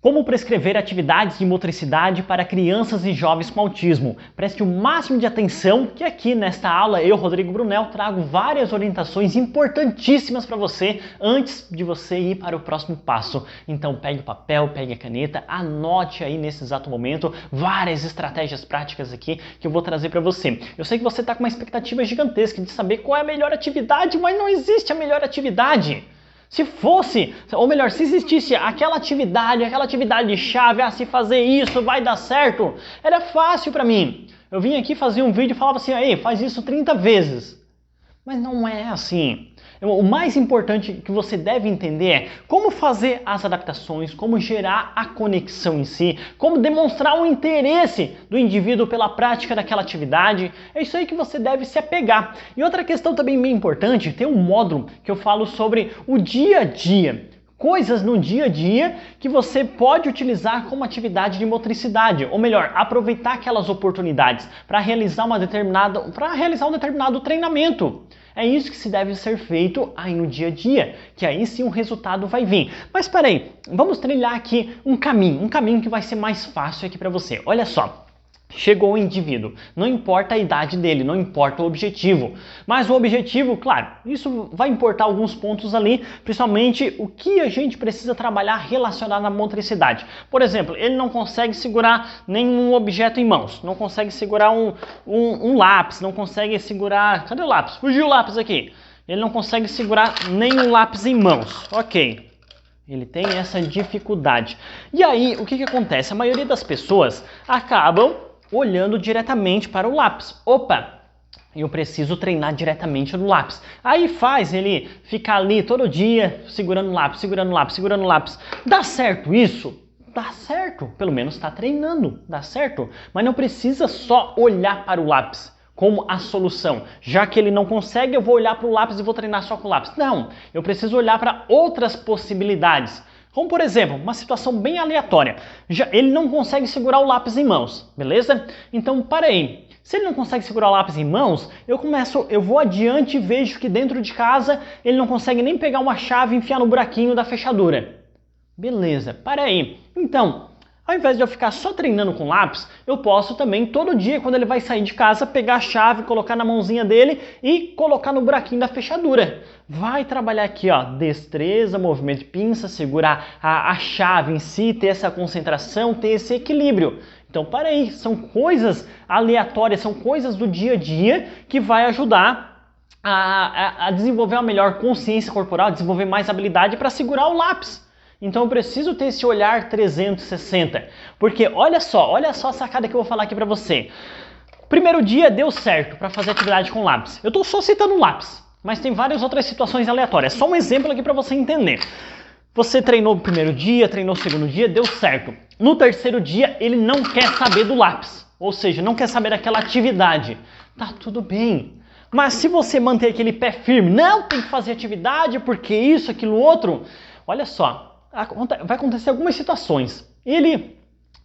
Como prescrever atividades de motricidade para crianças e jovens com autismo? Preste o máximo de atenção que aqui nesta aula eu, Rodrigo Brunel, trago várias orientações importantíssimas para você antes de você ir para o próximo passo. Então pegue o papel, pegue a caneta, anote aí nesse exato momento várias estratégias práticas aqui que eu vou trazer para você. Eu sei que você está com uma expectativa gigantesca de saber qual é a melhor atividade, mas não existe a melhor atividade. Se fosse, ou melhor, se existisse aquela atividade chave, se fazer isso vai dar certo, era fácil para mim. Eu vinha aqui fazer um vídeo e falava assim, aí, faz isso 30 vezes. Mas não é assim. O mais importante que você deve entender é como fazer as adaptações, como gerar a conexão em si, como demonstrar o interesse do indivíduo pela prática daquela atividade. É isso aí que você deve se apegar. E outra questão também bem importante, tem um módulo que eu falo sobre o dia a dia. Coisas no dia a dia que você pode utilizar como atividade de motricidade, ou melhor, aproveitar aquelas oportunidades para realizar um determinado treinamento. É isso que se deve ser feito aí no dia a dia, que aí sim o resultado vai vir. Mas espera aí, vamos trilhar aqui um caminho que vai ser mais fácil aqui para você. Olha só. Chegou o indivíduo, não importa a idade dele, não importa o objetivo, mas o objetivo, claro, isso vai importar alguns pontos ali, principalmente o que a gente precisa trabalhar relacionado à motricidade. Por exemplo, ele não consegue segurar nenhum objeto em mãos, não consegue segurar um lápis, não consegue segurar... Cadê o lápis? Fugiu o lápis aqui. Ele não consegue segurar nenhum lápis em mãos, ok. Ele tem essa dificuldade. E aí, o que acontece? A maioria das pessoas acabam olhando diretamente para o lápis. Opa, eu preciso treinar diretamente no lápis. Aí faz ele ficar ali todo dia segurando o lápis, segurando o lápis, segurando o lápis. Dá certo isso? Dá certo, pelo menos está treinando, dá certo. Mas não precisa só olhar para o lápis como a solução. Já que ele não consegue, eu vou olhar para o lápis e vou treinar só com o lápis. Não, eu preciso olhar para outras possibilidades. Como, por exemplo, uma situação bem aleatória. Ele não consegue segurar o lápis em mãos, beleza? Então, para aí. Se ele não consegue segurar o lápis em mãos, eu vou adiante e vejo que dentro de casa ele não consegue nem pegar uma chave e enfiar no buraquinho da fechadura. Beleza, para aí. Então, ao invés de eu ficar só treinando com lápis, eu posso também, todo dia, quando ele vai sair de casa, pegar a chave, colocar na mãozinha dele e colocar no buraquinho da fechadura. Vai trabalhar aqui, ó, destreza, movimento de pinça, segurar a chave em si, ter essa concentração, ter esse equilíbrio. Então, para aí, são coisas aleatórias, são coisas do dia a dia que vai ajudar a desenvolver uma melhor consciência corporal, desenvolver mais habilidade para segurar o lápis. Então eu preciso ter esse olhar 360, porque olha só a sacada que eu vou falar aqui para você. Primeiro dia deu certo para fazer atividade com lápis. Eu estou só citando um lápis, mas tem várias outras situações aleatórias. Só um exemplo aqui para você entender. Você treinou o primeiro dia, treinou o segundo dia, deu certo. No terceiro dia ele não quer saber do lápis, ou seja, não quer saber daquela atividade. Tá tudo bem. Mas se você manter aquele pé firme, não tem que fazer atividade porque isso, aquilo, outro, olha só. Vai acontecer algumas situações. Ele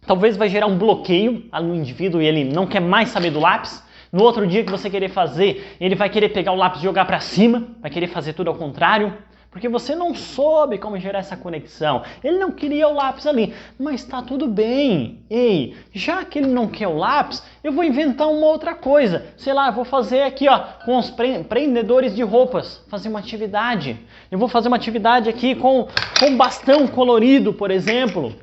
talvez vai gerar um bloqueio no indivíduo e ele não quer mais saber do lápis. No outro dia que você querer fazer, ele vai querer pegar o lápis e jogar para cima, vai querer fazer tudo ao contrário, porque você não soube como gerar essa conexão. Ele não queria o lápis ali, mas tá tudo bem. Ei, já que ele não quer o lápis, eu vou inventar uma outra coisa. Sei lá, eu vou fazer aqui, ó, com os prendedores de roupas, fazer uma atividade. Eu vou fazer uma atividade aqui com bastão colorido, por exemplo.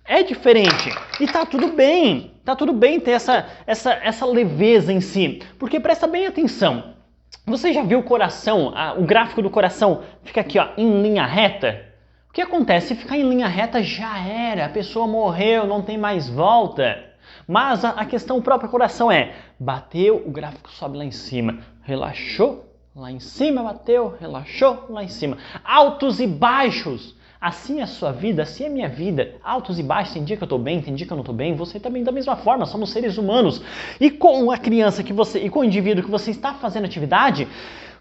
É diferente e tá tudo bem. Tá tudo bem ter essa leveza em si, porque presta bem atenção. Você já viu o coração, o gráfico do coração fica aqui, ó, em linha reta? O que acontece? Se ficar em linha reta já era, a pessoa morreu, não tem mais volta. Mas a questão do próprio coração é, bateu, o gráfico sobe lá em cima, relaxou, lá em cima bateu, relaxou, lá em cima. Altos e baixos. Assim é a sua vida, assim é a minha vida. Altos e baixos, tem dia que eu tô bem, tem dia que eu não tô bem. Você também da mesma forma, somos seres humanos. E com a criança e com o indivíduo que você está fazendo atividade,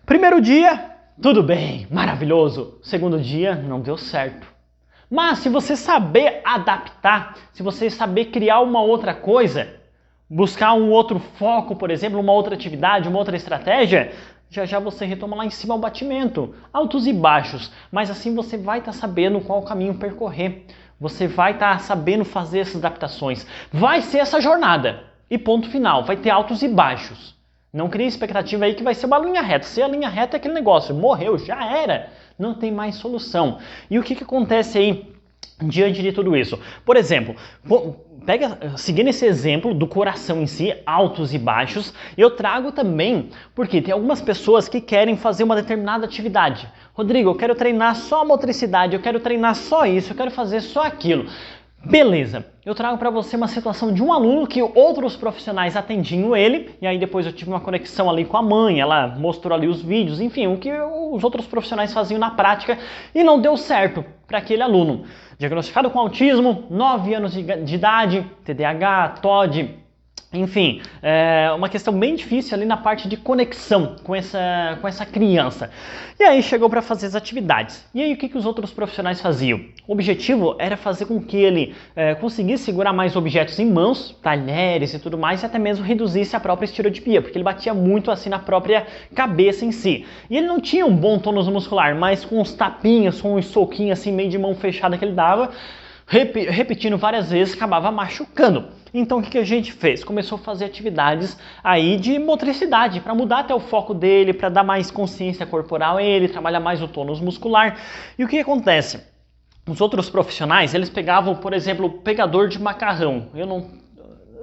primeiro dia, tudo bem, maravilhoso. Segundo dia, não deu certo. Mas se você saber adaptar, se você saber criar uma outra coisa, buscar um outro foco, por exemplo, uma outra atividade, uma outra estratégia, já você retoma lá em cima o batimento, altos e baixos, mas assim você vai estar sabendo qual caminho percorrer. Você vai estar sabendo fazer essas adaptações. Vai ser essa jornada. E ponto final. Vai ter altos e baixos. Não crie expectativa aí que vai ser uma linha reta. Se a linha reta é aquele negócio, morreu, já era. Não tem mais solução. E o que acontece aí diante de tudo isso? Por exemplo, seguindo esse exemplo do coração em si, altos e baixos, eu trago também, porque tem algumas pessoas que querem fazer uma determinada atividade. Rodrigo, eu quero treinar só a motricidade, eu quero treinar só isso, eu quero fazer só aquilo. Beleza, eu trago para você uma situação de um aluno que outros profissionais atendiam ele, e aí depois eu tive uma conexão ali com a mãe, ela mostrou ali os vídeos, enfim, o que os outros profissionais faziam na prática e não deu certo para aquele aluno. Diagnosticado com autismo, 9 anos de idade, TDAH, TOD, enfim, é uma questão bem difícil ali na parte de conexão com essa criança. E aí chegou para fazer as atividades. E aí o que os outros profissionais faziam? O objetivo era fazer com que ele conseguisse segurar mais objetos em mãos, talheres e tudo mais, e até mesmo reduzisse a própria estereotipia, porque ele batia muito assim na própria cabeça em si. E ele não tinha um bom tônus muscular, mas com uns tapinhos, com uns soquinhos assim meio de mão fechada que ele dava, repetindo várias vezes, acabava machucando. Então o que a gente fez? Começou a fazer atividades aí de motricidade, para mudar até o foco dele, para dar mais consciência corporal a ele, trabalhar mais o tônus muscular. E o que acontece? Os outros profissionais, eles pegavam, por exemplo, o pegador de macarrão.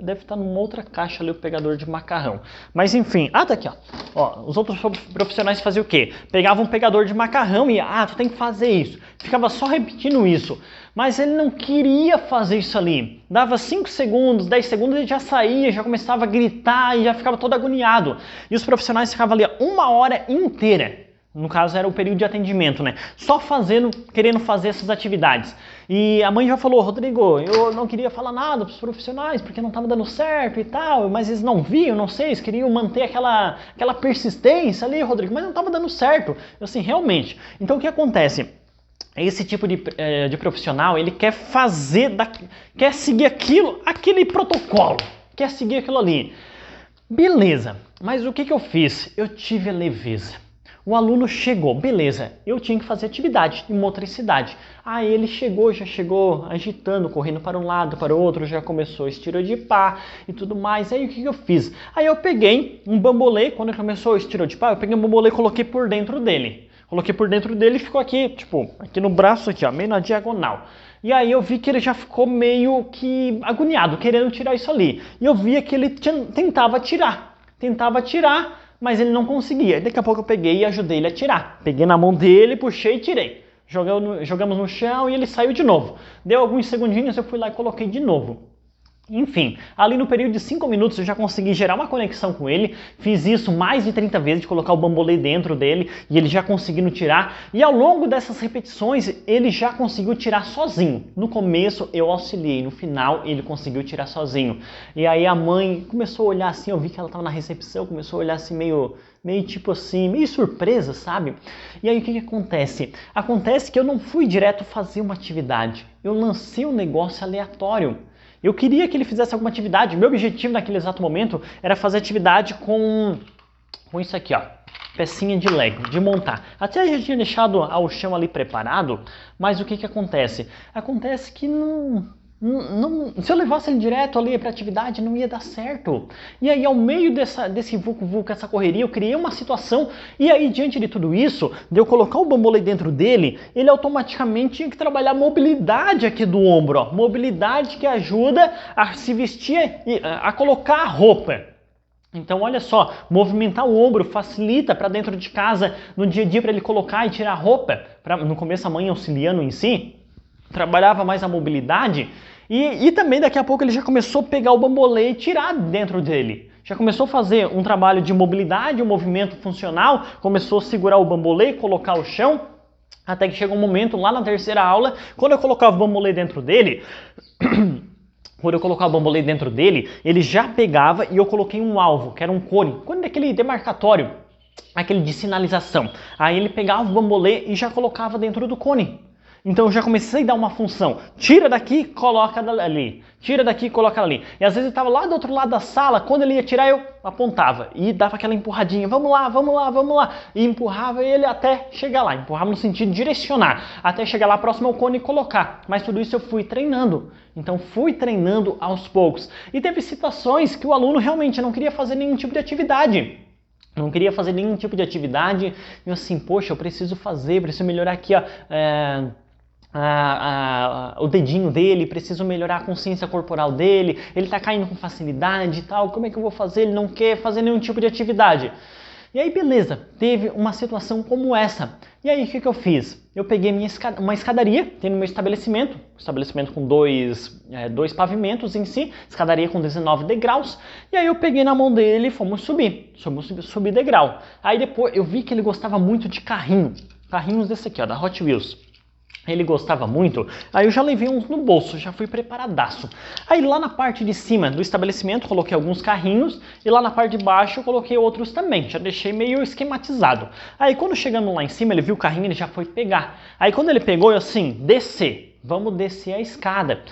Deve estar numa outra caixa ali o pegador de macarrão. Mas enfim, tá aqui, ó. Os outros profissionais faziam o quê? Pegavam um pegador de macarrão e, tu tem que fazer isso. Ficava só repetindo isso. Mas ele não queria fazer isso ali. Dava 5 segundos, 10 segundos, ele já saía, já começava a gritar e já ficava todo agoniado. E os profissionais ficavam ali 1 hora inteira. No caso era o período de atendimento, né? Só querendo fazer essas atividades. E a mãe já falou, Rodrigo, eu não queria falar nada para os profissionais, porque não estava dando certo e tal, mas eles não viam, não sei, eles queriam manter aquela persistência ali, Rodrigo, mas não estava dando certo. Eu assim, realmente. Então o que acontece? Esse tipo de profissional, ele quer quer seguir aquele protocolo, quer seguir aquilo ali. Beleza, mas o que eu fiz? Eu tive a leveza. O aluno chegou, beleza, eu tinha que fazer atividade de motricidade. Ele já chegou agitando, correndo para um lado, para o outro, já começou a estirodipar e tudo mais. Aí o que eu fiz? Aí eu peguei um bambolê, quando ele começou a estirodipar, eu peguei um bambolê e coloquei por dentro dele. Coloquei por dentro dele e ficou aqui, aqui no braço, aqui, ó, meio na diagonal. E aí eu vi que ele já ficou meio que agoniado, querendo tirar isso ali. E eu via que ele tentava tirar, mas ele não conseguia. Daqui a pouco eu peguei e ajudei ele a tirar. Peguei na mão dele, puxei e tirei. Jogamos no chão e ele saiu de novo. Deu alguns segundinhos, eu fui lá e coloquei de novo. Enfim, ali no período de 5 minutos eu já consegui gerar uma conexão com ele, fiz isso mais de 30 vezes, de colocar o bambolê dentro dele e ele já conseguindo tirar, e ao longo dessas repetições ele já conseguiu tirar sozinho. No começo eu auxiliei, no final ele conseguiu tirar sozinho. E aí a mãe começou a olhar assim, eu vi que ela estava na recepção, começou a olhar assim meio tipo assim, meio surpresa, sabe? E aí o que acontece? Acontece que eu não fui direto fazer uma atividade, eu lancei um negócio aleatório. Eu queria que ele fizesse alguma atividade. Meu objetivo naquele exato momento era fazer atividade com isso aqui, ó, pecinha de Lego, de montar. Até eu já tinha deixado o chão ali preparado, mas o que acontece? Acontece que se eu levasse ele direto ali para atividade, não ia dar certo. E aí, ao meio desse vucu-vucu, essa correria, eu criei uma situação, e aí, diante de tudo isso, de eu colocar o bambolê dentro dele, ele automaticamente tinha que trabalhar a mobilidade aqui do ombro, ó. Mobilidade que ajuda a se vestir, a colocar a roupa. Então, olha só, movimentar o ombro facilita para dentro de casa, no dia a dia, para ele colocar e tirar a roupa. No começo, a mãe auxiliando em si, trabalhava mais a mobilidade. E também daqui a pouco ele já começou a pegar o bambolê e tirar dentro dele. Já começou a fazer um trabalho de mobilidade, um movimento funcional, começou a segurar o bambolê, colocar o chão, até que chegou um momento lá na terceira aula, quando eu colocava o bambolê dentro dele, ele já pegava e eu coloquei um alvo, que era um cone daquele demarcatório, aquele de sinalização. Aí ele pegava o bambolê e já colocava dentro do cone. Então eu já comecei a dar uma função. Tira daqui, coloca ali. tira daqui e coloca ali. E às vezes ele estava lá do outro lado da sala, quando ele ia tirar eu apontava e dava aquela empurradinha, vamos lá, vamos lá, vamos lá. E empurrava ele até chegar lá, empurrava no sentido de direcionar, até chegar lá próximo ao cone e colocar. Mas tudo isso eu fui treinando. Então fui treinando aos poucos. E teve situações que o aluno realmente não queria fazer nenhum tipo de atividade. Não queria fazer nenhum tipo de atividade. E eu assim, poxa, eu preciso fazer, preciso melhorar aqui, ó, o dedinho dele, preciso melhorar a consciência corporal dele, ele tá caindo com facilidade e tal, como é que eu vou fazer? Ele não quer fazer nenhum tipo de atividade. E aí, beleza, teve uma situação como essa. E aí, o que eu fiz? Eu peguei uma escadaria, tem no meu estabelecimento com dois pavimentos em si, escadaria com 19 degraus, e aí eu peguei na mão dele e fomos subir degrau. Aí depois eu vi que ele gostava muito de carrinhos desse aqui, ó, da Hot Wheels. Ele gostava muito, aí eu já levei uns no bolso, já fui preparadaço. Aí lá na parte de cima do estabelecimento coloquei alguns carrinhos e lá na parte de baixo eu coloquei outros também, já deixei meio esquematizado. Aí quando chegando lá em cima ele viu o carrinho, ele já foi pegar. Aí quando ele pegou eu assim, vamos descer a escada.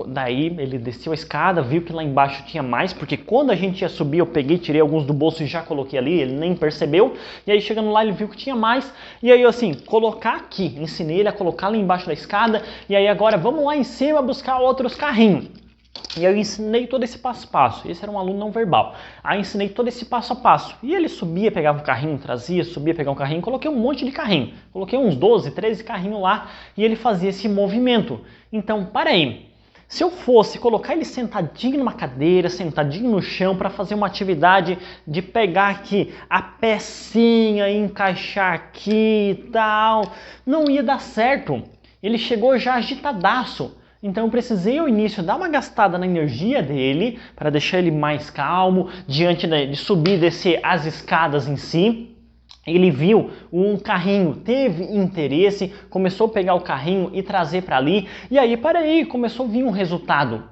Daí ele desceu a escada, viu que lá embaixo tinha mais, porque quando a gente ia subir eu peguei, tirei alguns do bolso e já coloquei ali, ele nem percebeu. E aí chegando lá ele viu que tinha mais, e aí eu assim, colocar aqui, ensinei ele a colocar lá embaixo da escada, e aí agora vamos lá em cima buscar outros carrinhos. E eu ensinei todo esse passo a passo. Esse era um aluno não verbal. Aí ensinei todo esse passo a passo. E ele subia, pegava o carrinho, trazia, subia, pegava um carrinho. Coloquei um monte de carrinho. Coloquei uns 12, 13 carrinhos lá e ele fazia esse movimento. Então, para aí. Se eu fosse colocar ele sentadinho numa cadeira, sentadinho no chão para fazer uma atividade de pegar aqui a pecinha e encaixar aqui e tal, não ia dar certo. Ele chegou já agitadaço. Então eu precisei ao início dar uma gastada na energia dele para deixar ele mais calmo diante de subir e descer as escadas em si. Ele viu um carrinho, teve interesse, começou a pegar o carrinho e trazer para ali. E aí, começou a vir um resultado.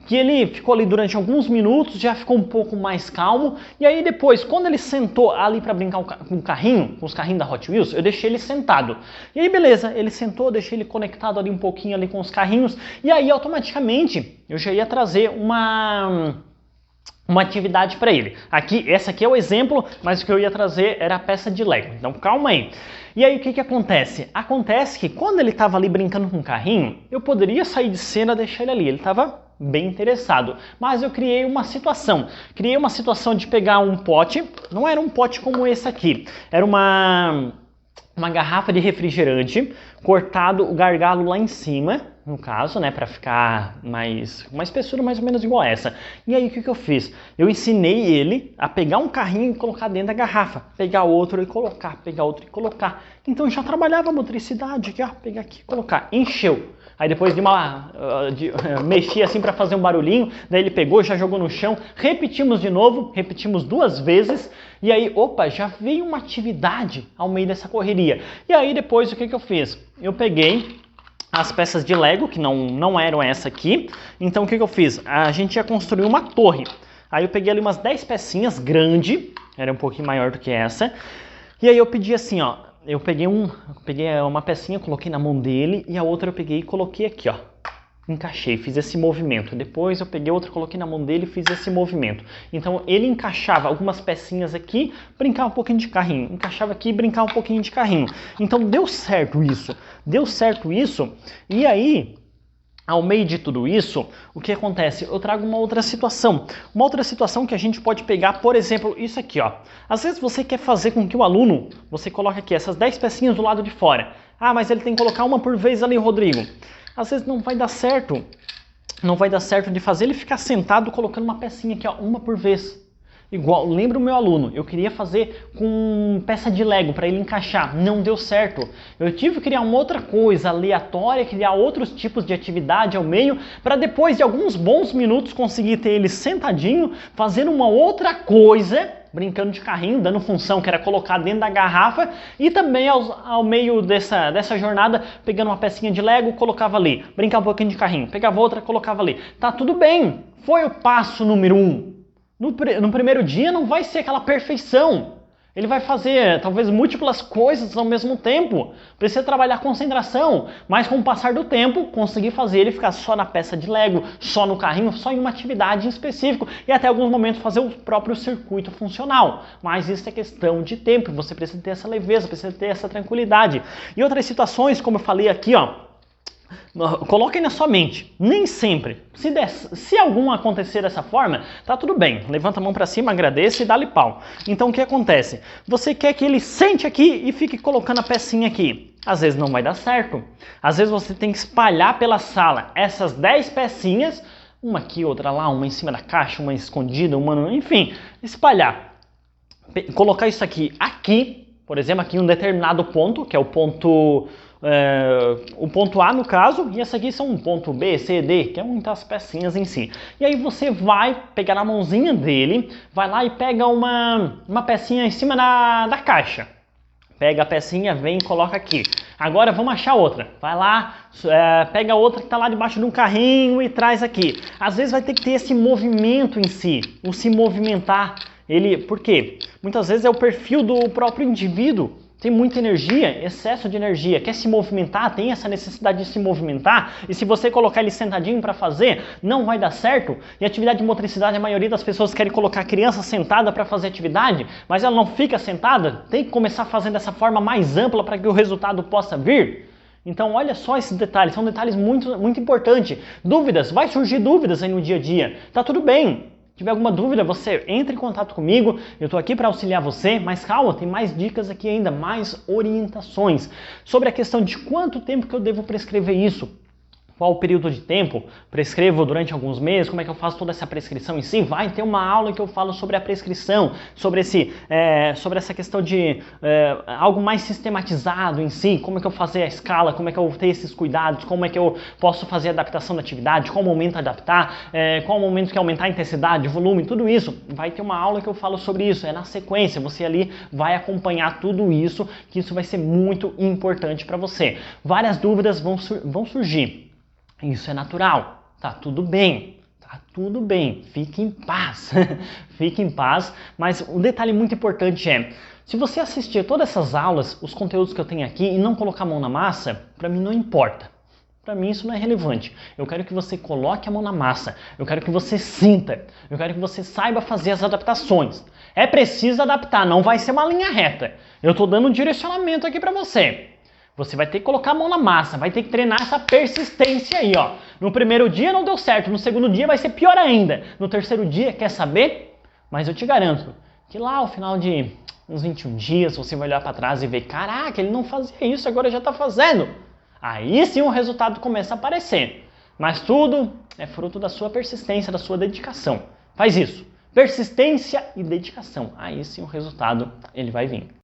Que ele ficou ali durante alguns minutos, já ficou um pouco mais calmo. E aí depois, quando ele sentou ali para brincar com o carrinho, com os carrinhos da Hot Wheels, eu deixei ele sentado. E aí beleza, ele sentou, deixei ele conectado ali um pouquinho ali com os carrinhos. E aí automaticamente eu já ia trazer uma atividade para ele. Essa aqui é o exemplo, mas o que eu ia trazer era a peça de Lego. Então calma aí. E aí o que acontece? Acontece que quando ele estava ali brincando com o carrinho, eu poderia sair de cena e deixar ele ali. Ele estava bem interessado. Mas eu criei uma situação. De pegar um pote, não era um pote como esse aqui, era uma garrafa de refrigerante, cortado o gargalo lá em cima, no caso, né, para ficar uma espessura mais ou menos igual a essa. E aí o que eu fiz? Eu ensinei ele a pegar um carrinho e colocar dentro da garrafa, pegar outro e colocar, pegar outro e colocar. Então já trabalhava a motricidade, aqui, ó, pegar aqui e colocar, encheu. Aí depois mexi assim para fazer um barulhinho, daí ele pegou, já jogou no chão, repetimos de novo, repetimos 2 vezes, e aí, já veio uma atividade ao meio dessa correria. E aí depois o que eu fiz? Eu peguei as peças de Lego, que não eram essa aqui, então o que eu fiz? A gente ia construir uma torre. Aí eu peguei ali umas 10 pecinhas, grande, era um pouquinho maior do que essa, e aí eu pedi assim, ó, eu peguei uma pecinha, coloquei na mão dele e a outra eu peguei e coloquei aqui, ó. Encaixei, fiz esse movimento. Depois eu peguei outra, coloquei na mão dele e fiz esse movimento. Então ele encaixava algumas pecinhas aqui, brincava um pouquinho de carrinho. Encaixava aqui e brincava um pouquinho de carrinho. Então deu certo isso. E aí, ao meio de tudo isso, o que acontece? Eu trago uma outra situação. Uma outra situação que a gente pode pegar, por exemplo, isso aqui, ó. Às vezes você quer fazer com que o aluno, você coloca aqui essas 10 pecinhas do lado de fora. Ah, mas ele tem que colocar uma por vez ali, Rodrigo. Às vezes não vai dar certo. Não vai dar certo de fazer ele ficar sentado colocando uma pecinha aqui, ó, uma por vez. Igual, lembra o meu aluno, eu queria fazer com peça de Lego para ele encaixar, não deu certo. Eu tive que criar uma outra coisa aleatória, criar outros tipos de atividade ao meio, para depois de alguns bons minutos conseguir ter ele sentadinho, fazendo uma outra coisa, brincando de carrinho, dando função que era colocar dentro da garrafa, e também ao meio dessa jornada, pegando uma pecinha de Lego, colocava ali, brincava um pouquinho de carrinho, pegava outra, colocava ali. Tá tudo bem, foi o passo número 1. No primeiro dia não vai ser aquela perfeição. Ele vai fazer talvez múltiplas coisas ao mesmo tempo. Precisa trabalhar concentração, mas com o passar do tempo, conseguir fazer ele ficar só na peça de Lego, só no carrinho, só em uma atividade em específico e até alguns momentos fazer o próprio circuito funcional. Mas isso é questão de tempo, você precisa ter essa leveza, precisa ter essa tranquilidade. E outras situações, como eu falei aqui, coloquem na sua mente, nem sempre. Se algum acontecer dessa forma, tá tudo bem. Levanta a mão para cima, agradece e dá-lhe pau. Então o que acontece? Você quer que ele sente aqui e fique colocando a pecinha aqui. Às vezes não vai dar certo. Às vezes você tem que espalhar pela sala essas 10 pecinhas, uma aqui, outra lá, uma em cima da caixa, uma escondida, enfim, espalhar. Colocar isso aqui, por exemplo, aqui em um determinado ponto, que é o ponto A no caso, e esse aqui são um ponto B, C, D, que é muitas pecinhas em si. E aí você vai pegar na mãozinha dele, vai lá e pega uma pecinha em cima da caixa. Pega a pecinha, vem e coloca aqui. Agora vamos achar outra. Vai lá, pega outra que está lá debaixo de um carrinho e traz aqui. Às vezes vai ter que ter esse movimento em si, o se movimentar. Por quê? Muitas vezes é o perfil do próprio indivíduo. Tem muita energia, excesso de energia, quer se movimentar, tem essa necessidade de se movimentar, e se você colocar ele sentadinho para fazer, não vai dar certo. E atividade de motricidade, a maioria das pessoas querem colocar a criança sentada para fazer atividade, mas ela não fica sentada, tem que começar a fazer dessa forma mais ampla para que o resultado possa vir. Então olha só esses detalhes, são detalhes muito, muito importantes. Dúvidas, vai surgir dúvidas aí no dia a dia, tá tudo bem. Se tiver alguma dúvida, você entra em contato comigo, eu estou aqui para auxiliar você, mas calma, tem mais dicas aqui ainda, mais orientações sobre a questão de quanto tempo que eu devo prescrever isso. Qual o período de tempo? Prescrevo durante alguns meses? Como é que eu faço toda essa prescrição em si? Vai ter uma aula que eu falo sobre a prescrição, sobre essa questão de algo mais sistematizado em si, como é que eu fazer a escala, como é que eu ter esses cuidados, como é que eu posso fazer a adaptação da atividade, qual momento adaptar, qual momento que aumentar a intensidade, volume, tudo isso. Vai ter uma aula que eu falo sobre isso, é na sequência, você ali vai acompanhar tudo isso, que isso vai ser muito importante para você. Várias dúvidas vão surgir. Isso é natural, tá tudo bem, fique em paz, fique em paz, mas um detalhe muito importante se você assistir todas essas aulas, os conteúdos que eu tenho aqui e não colocar a mão na massa, para mim não importa. Para mim isso não é relevante. Eu quero que você coloque a mão na massa, eu quero que você sinta, eu quero que você saiba fazer as adaptações. É preciso adaptar, não vai ser uma linha reta. Eu estou dando um direcionamento aqui para você. Você vai ter que colocar a mão na massa, vai ter que treinar essa persistência aí, No primeiro dia não deu certo, no segundo dia vai ser pior ainda. No terceiro dia, quer saber? Mas eu te garanto que lá ao final de uns 21 dias, você vai olhar para trás e ver, caraca, ele não fazia isso, agora já está fazendo. Aí sim o resultado começa a aparecer. Mas tudo é fruto da sua persistência, da sua dedicação. Faz isso. Persistência e dedicação. Aí sim o resultado ele vai vir.